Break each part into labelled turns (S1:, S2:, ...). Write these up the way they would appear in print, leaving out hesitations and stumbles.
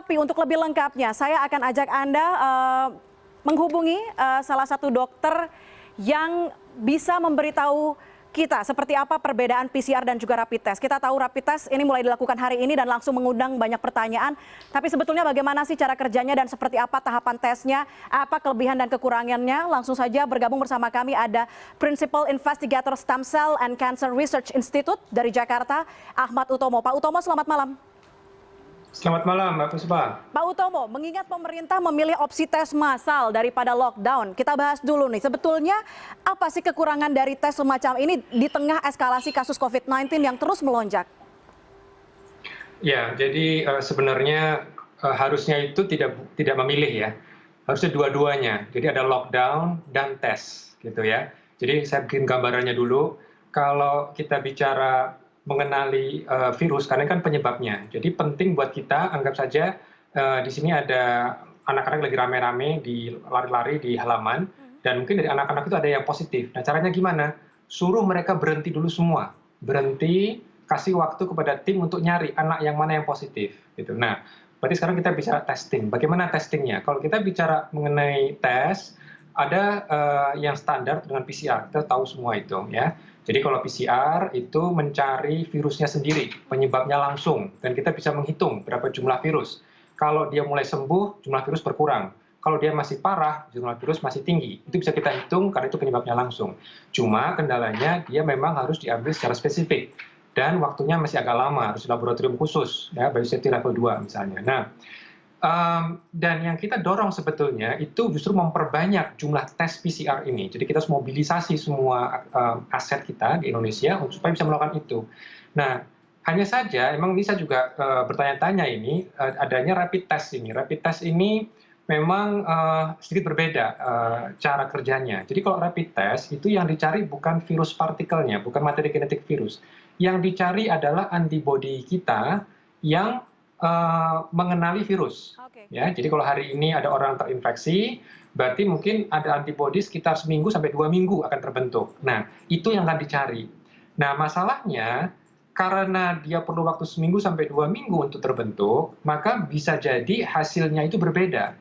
S1: Tapi untuk lebih lengkapnya, saya akan ajak Anda menghubungi salah satu dokter yang bisa memberitahu kita seperti apa perbedaan PCR dan juga rapid test. Kita tahu rapid test ini mulai dilakukan hari ini dan langsung mengundang banyak pertanyaan. Tapi sebetulnya bagaimana sih cara kerjanya dan seperti apa tahapan tesnya, apa kelebihan dan kekurangannya? Langsung saja bergabung bersama kami ada Principal Investigator Stem Cell and Cancer Research Institute dari Jakarta, Ahmad Utomo. Pak Utomo, selamat malam.
S2: Selamat malam, Mbak Puspa.
S1: Pak Utomo, mengingat pemerintah memilih opsi tes massal daripada lockdown, kita bahas dulu nih, sebetulnya apa sih kekurangan dari tes semacam ini di tengah eskalasi kasus COVID-19 yang terus melonjak?
S2: Ya, jadi sebenarnya harusnya itu tidak memilih ya, harusnya dua-duanya. Jadi ada lockdown dan tes, gitu ya. Jadi saya bikin gambarannya dulu. Kalau kita bicara mengenali virus, karena kan penyebabnya. Jadi penting buat kita, anggap saja di sini ada anak-anak lagi rame-rame di lari-lari di halaman, dan mungkin dari anak-anak itu ada yang positif. Nah, caranya gimana? Suruh mereka berhenti dulu semua. Berhenti, kasih waktu kepada tim untuk nyari anak yang mana yang positif. Gitu. Nah, berarti sekarang kita bisa testing. Bagaimana testingnya? Kalau kita bicara mengenai tes, ada yang standar dengan PCR. Kita tahu semua itu, ya. Jadi kalau PCR itu mencari virusnya sendiri, penyebabnya langsung, dan kita bisa menghitung berapa jumlah virus. Kalau dia mulai sembuh, jumlah virus berkurang. Kalau dia masih parah, jumlah virus masih tinggi. Itu bisa kita hitung karena itu penyebabnya langsung. Cuma kendalanya dia memang harus diambil secara spesifik. Dan waktunya masih agak lama, harus di laboratorium khusus, ya, biosafety level 2 misalnya. Nah, dan yang kita dorong sebetulnya itu justru memperbanyak jumlah tes PCR ini. Jadi kita harus mobilisasi semua aset kita di Indonesia supaya bisa melakukan itu. Nah, hanya saja, emang bisa juga bertanya-tanya ini, adanya rapid test ini. Rapid test ini memang sedikit berbeda cara kerjanya. Jadi kalau rapid test itu yang dicari bukan virus partikelnya, bukan materi genetik virus. Yang dicari adalah antibodi kita yang mengenali virus. Ya, jadi kalau hari ini ada orang terinfeksi, berarti mungkin ada antibodi sekitar seminggu sampai 2 minggu akan terbentuk. Nah, itu yang akan dicari. Nah, masalahnya karena dia perlu waktu seminggu sampai 2 minggu untuk terbentuk, maka bisa jadi hasilnya itu berbeda.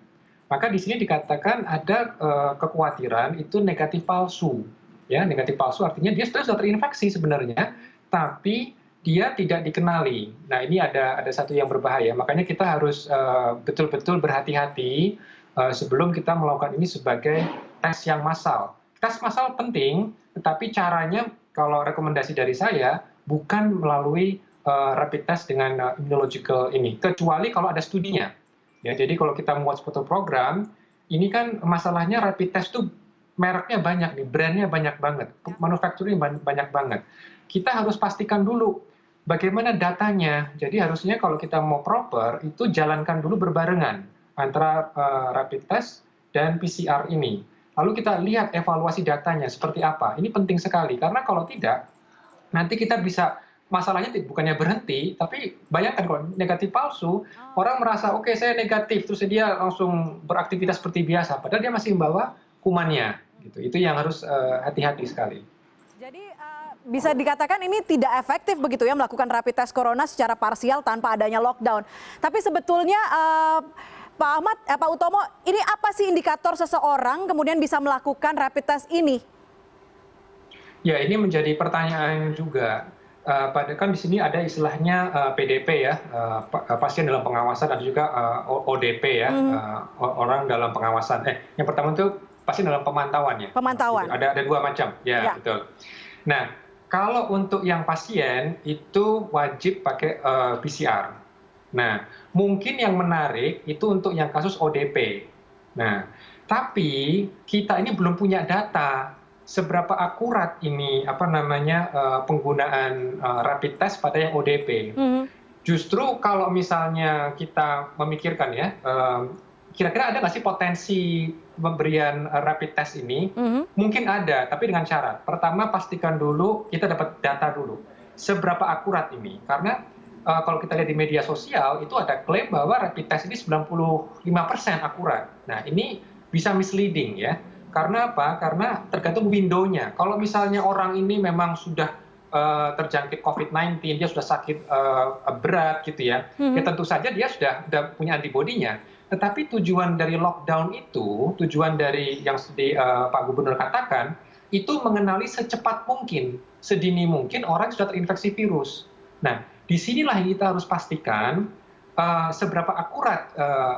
S2: Maka di sini dikatakan ada kekhawatiran itu negatif palsu. Ya, negatif palsu artinya dia sudah terinfeksi sebenarnya, tapi dia tidak dikenali. Nah, ini ada satu yang berbahaya. Makanya kita harus betul-betul berhati-hati sebelum kita melakukan ini sebagai tes yang massal. Tes massal penting, tetapi caranya kalau rekomendasi dari saya bukan melalui rapid test dengan immunological ini, kecuali kalau ada studinya. Ya, jadi kalau kita membuat suatu program, ini kan masalahnya rapid test itu mereknya banyak nih, brandnya banyak banget, manufacturing banyak banget. Kita harus pastikan dulu bagaimana datanya. Jadi harusnya kalau kita mau proper, itu jalankan dulu berbarengan antara rapid test dan PCR ini. Lalu kita lihat evaluasi datanya seperti apa. Ini penting sekali, karena kalau tidak, nanti kita bisa, masalahnya bukannya berhenti, tapi bayangkan kalau negatif palsu, orang merasa, oke, saya negatif, terus dia langsung beraktivitas seperti biasa, padahal dia masih membawa kumannya. Itu yang harus hati-hati sekali.
S1: Jadi bisa dikatakan ini tidak efektif begitu ya melakukan rapid test corona secara parsial tanpa adanya lockdown. Tapi sebetulnya Pak Ahmad, Pak Utomo, ini apa sih indikator seseorang kemudian bisa melakukan rapid test ini?
S2: Ya, ini menjadi pertanyaan juga. Kan di sini ada istilahnya PDP ya, pasien dalam pengawasan, ada juga ODP ya, orang dalam pengawasan. Yang pertama itu pasien dalam pemantauan ya.
S1: Pemantauan.
S2: Ada 2 macam, ya, betul. Nah, kalau untuk yang pasien itu wajib pakai PCR. Nah, mungkin yang menarik itu untuk yang kasus ODP. Nah, tapi kita ini belum punya data seberapa akurat ini penggunaan rapid test pada yang ODP. Justru kalau misalnya kita memikirkan ya, kira-kira ada nggak sih potensi pemberian rapid test ini? Mungkin ada, tapi dengan syarat. Pertama, pastikan dulu kita dapat data dulu. Seberapa akurat ini? Karena kalau kita lihat di media sosial, itu ada klaim bahwa rapid test ini 95% akurat. Nah, ini bisa misleading ya. Karena apa? Karena tergantung window-nya. Kalau misalnya orang ini memang sudah terjangkit COVID-19, dia sudah sakit berat gitu ya, ya tentu saja dia sudah punya antibodinya. Tetapi tujuan dari lockdown itu, tujuan dari yang Pak Gubernur katakan, itu mengenali secepat mungkin, sedini mungkin orang sudah terinfeksi virus. Nah, disinilah yang kita harus pastikan seberapa akurat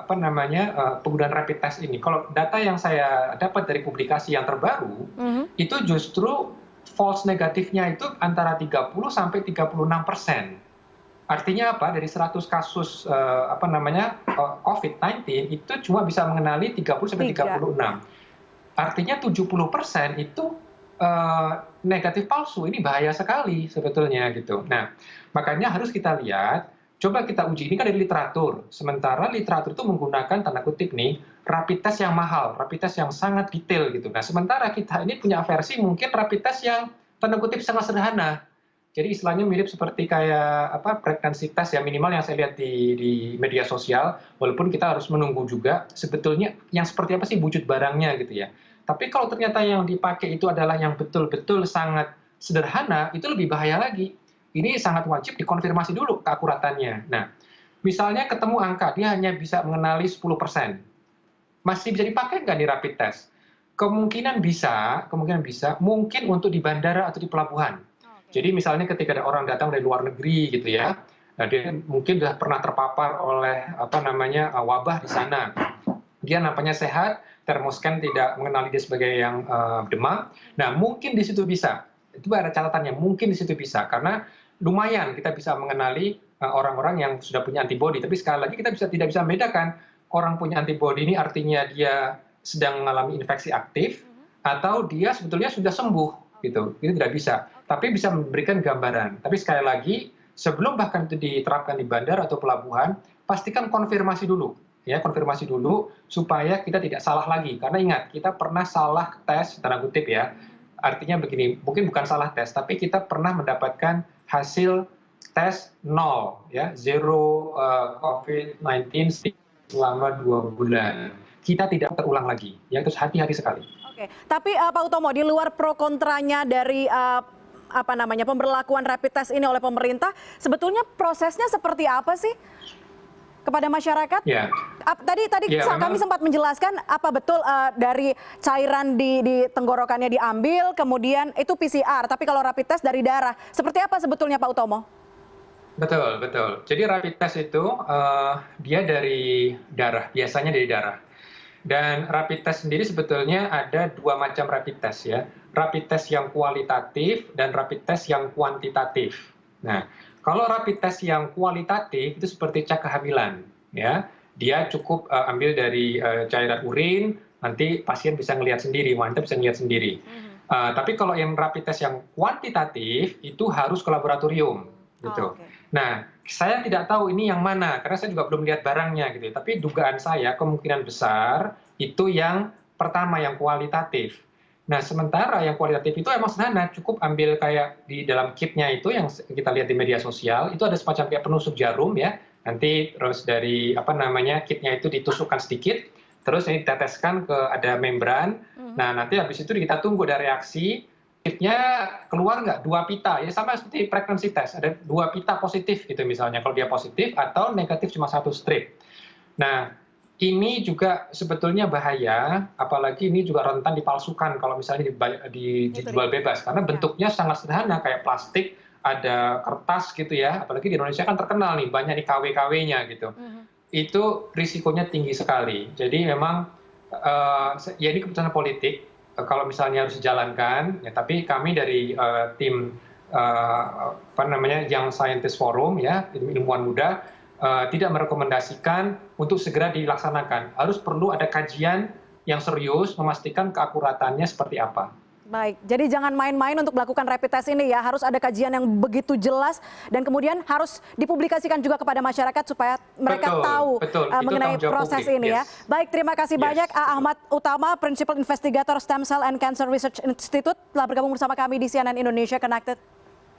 S2: penggunaan rapid test ini. Kalau data yang saya dapat dari publikasi yang terbaru, itu justru false negatifnya itu antara 30 sampai 36%. Artinya apa? Dari 100 kasus COVID-19 itu cuma bisa mengenali 30 sampai 36. Artinya 70% itu negatif palsu. Ini bahaya sekali sebetulnya gitu. Nah, makanya harus kita lihat, coba kita uji, ini kan dari literatur. Sementara literatur itu menggunakan tanda kutip nih, rapid test yang mahal, rapid test yang sangat detail gitu. Nah, sementara kita ini punya versi mungkin rapid test yang tanda kutip sangat sederhana. Jadi istilahnya mirip seperti kayak pregnancy test ya, minimal yang saya lihat di media sosial, walaupun kita harus menunggu juga sebetulnya yang seperti apa sih wujud barangnya gitu ya. Tapi kalau ternyata yang dipakai itu adalah yang betul-betul sangat sederhana, itu lebih bahaya lagi. Ini sangat wajib dikonfirmasi dulu keakuratannya. Nah, misalnya ketemu angka, dia hanya bisa mengenali 10%. Masih bisa dipakai nggak nih rapid test? Kemungkinan bisa, mungkin untuk di bandara atau di pelabuhan. Jadi misalnya ketika ada orang datang dari luar negeri gitu ya, dia mungkin sudah pernah terpapar oleh wabah di sana. Dia nampaknya sehat, termoscan tidak mengenali dia sebagai yang demam. Nah, mungkin di situ bisa. Itu ada catatannya, mungkin di situ bisa karena lumayan kita bisa mengenali orang-orang yang sudah punya antibodi. Tapi sekali lagi kita tidak bisa membedakan orang punya antibodi ini artinya dia sedang mengalami infeksi aktif atau dia sebetulnya sudah sembuh gitu. Itu tidak bisa. Tapi bisa memberikan gambaran. Tapi sekali lagi sebelum bahkan itu diterapkan di bandara atau pelabuhan, pastikan konfirmasi dulu. Ya, konfirmasi dulu supaya kita tidak salah lagi. Karena ingat, kita pernah salah tes, tanda kutip ya. Artinya begini, mungkin bukan salah tes, tapi kita pernah mendapatkan hasil tes 0, ya, zero COVID-19 selama 2 bulan. Kita tidak terulang lagi, ya, terus hati-hati sekali.
S1: Oke, tapi Pak Utomo, di luar pro kontranya dari pemberlakuan rapid test ini oleh pemerintah, sebetulnya prosesnya seperti apa sih kepada masyarakat?
S2: Ya.
S1: Tadi kami sempat menjelaskan apa betul dari cairan di tenggorokannya diambil, kemudian itu PCR, tapi kalau rapid test dari darah. Seperti apa sebetulnya Pak Utomo?
S2: Betul, betul. Jadi rapid test itu dia dari darah, biasanya dari darah. Dan rapid test sendiri sebetulnya ada 2 macam rapid test ya. Rapid test yang kualitatif dan rapid test yang kuantitatif. Nah, kalau rapid test yang kualitatif itu seperti cek kehamilan ya. Dia cukup ambil dari cairan urin, nanti pasien bisa ngelihat sendiri, wanita bisa ngelihat sendiri. Tapi kalau yang rapid test yang kuantitatif itu harus ke laboratorium gitu. Nah, saya tidak tahu ini yang mana karena saya juga belum lihat barangnya gitu. Tapi dugaan saya kemungkinan besar itu yang pertama yang kualitatif. Nah, sementara yang kualitatif itu emang sederhana, cukup ambil kayak di dalam kitnya itu yang kita lihat di media sosial, itu ada semacam kayak penusuk jarum ya. Nanti terus dari kitnya itu ditusukkan sedikit, terus ini diteteskan ke ada membran. Nah, nanti habis itu kita tunggu ada reaksi. Kitnya keluar nggak 2 pita, ya sama seperti pregnancy test, ada 2 pita positif gitu misalnya, kalau dia positif atau negatif cuma 1 strip. Nah, ini juga sebetulnya bahaya, apalagi ini juga rentan dipalsukan kalau misalnya dijual bebas, karena bentuknya sangat sederhana, kayak plastik, ada kertas gitu ya, apalagi di Indonesia kan terkenal nih, banyak nih KW-KW-nya gitu. Itu risikonya tinggi sekali, jadi memang ya ini keputusan politik, kalau misalnya harus dijalankan, ya, tapi kami dari tim Young Scientist Forum, ya, ilmuwan muda, tidak merekomendasikan untuk segera dilaksanakan. Harus perlu ada kajian yang serius, memastikan keakuratannya seperti apa.
S1: Baik, jadi jangan main-main untuk melakukan rapid test ini ya, harus ada kajian yang begitu jelas dan kemudian harus dipublikasikan juga kepada masyarakat supaya mereka tahu mengenai proses ini ya. Baik, terima kasih banyak Ahmad Utama, Principal Investigator Stem Cell and Cancer Research Institute telah bergabung bersama kami di CNN Indonesia Connected.